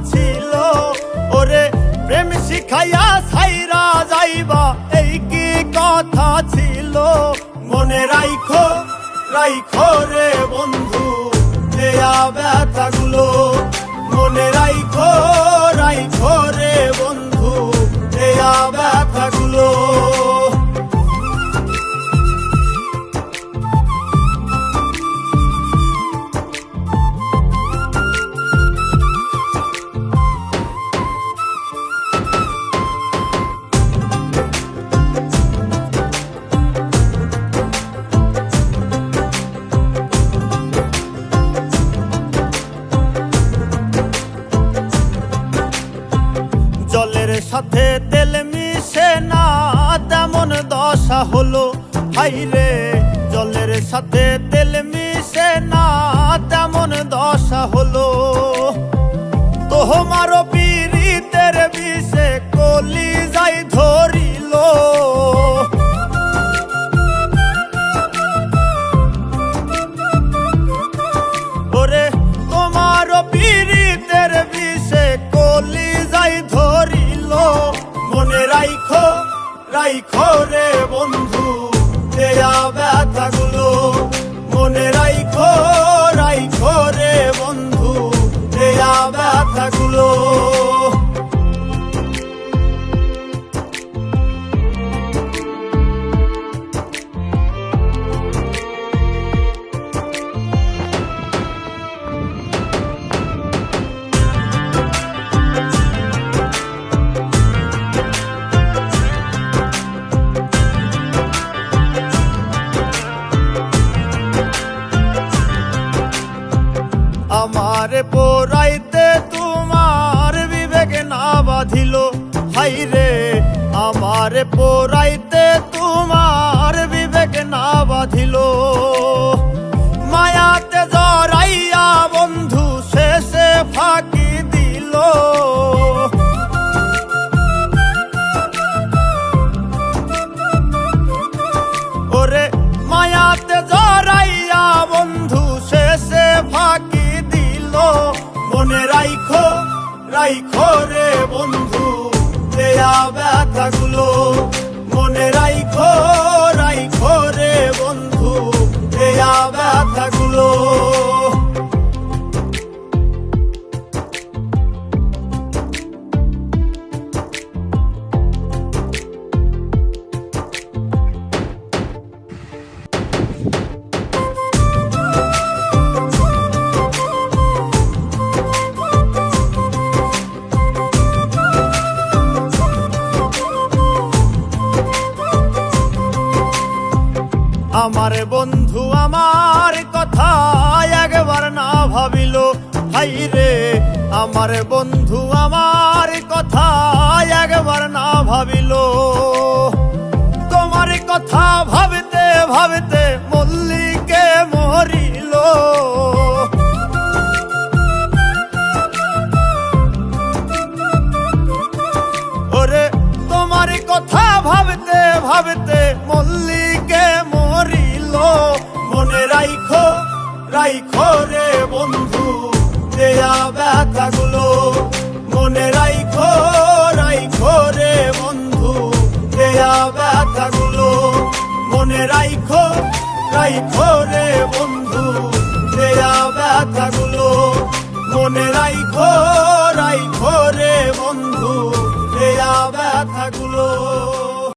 ছিল। ওরে প্রেম শিখাইয়া ছাইরা যাইবা, এই কি কথা ছিল? মনে রাইখো রাইখো রে বন্ধু দেয়া ব্যথাগুলো, মনে রাইখো রাইখো রে বন্ধু দেয়া ব্যথাগুলো। জলের সাথে তেল মিশে না তেমন দশা হলো, হাইরে জলের সাথে তেল মিশে না তেমন দশা হলো। তোমারও পীড়িতের বিষে কলিজায় ধরিল। ওরে তোমারও পীড়িতের বিষে কলিজায় ধরিল। মনে রাইখো রাইখো রে বন্ধু দেয়া ব্যথাগুলো, মনে রাইখো রাইখো রে বন্ধু দেয়া ব্যথাগুলো। আমারে পোড়াইতে তোমার বিবেক না বাঁধিল, হাইরে আমারে পোড়াইতে তোমার বিবেক না বাঁধিল। মায়াতে জড়াইয়া বন্ধু শেষে ফাঁকি দিল। ওরে মায়াতে জড়াইয়া বন্ধু শেষে ফাঁকি দিল। মনে রাইখো রাইখো রে বন্ধু দেয়া ব্যথাগুলো, মনে রাইখো রাইখো রে বন্ধু দেয়া ব্যথাগুলো। আমার বন্ধু আমার কথা একবার না ভাবিল, হাইরে আমার বন্ধু আমার কথা একবার না ভাবিল। তোমার কথা ভাবতে ভাবতে মল্লিকে মরিল। ওরে তোমার কথা ভাবতে ভাবতে মল্লিকে মরিল। মনে রাইখো রাইখো রে বন্ধু দেয়া ব্যথাগুলো, মনে রাইখো রাইখো রে বন্ধু দেয়া ব্যথাগুলো, মনে রাইখো রাইখো রে বন্ধু দেয়া ব্যথাগুলো, মনে রাইখো রাইখো রে বন্ধু দেয়া ব্যথাগুলো।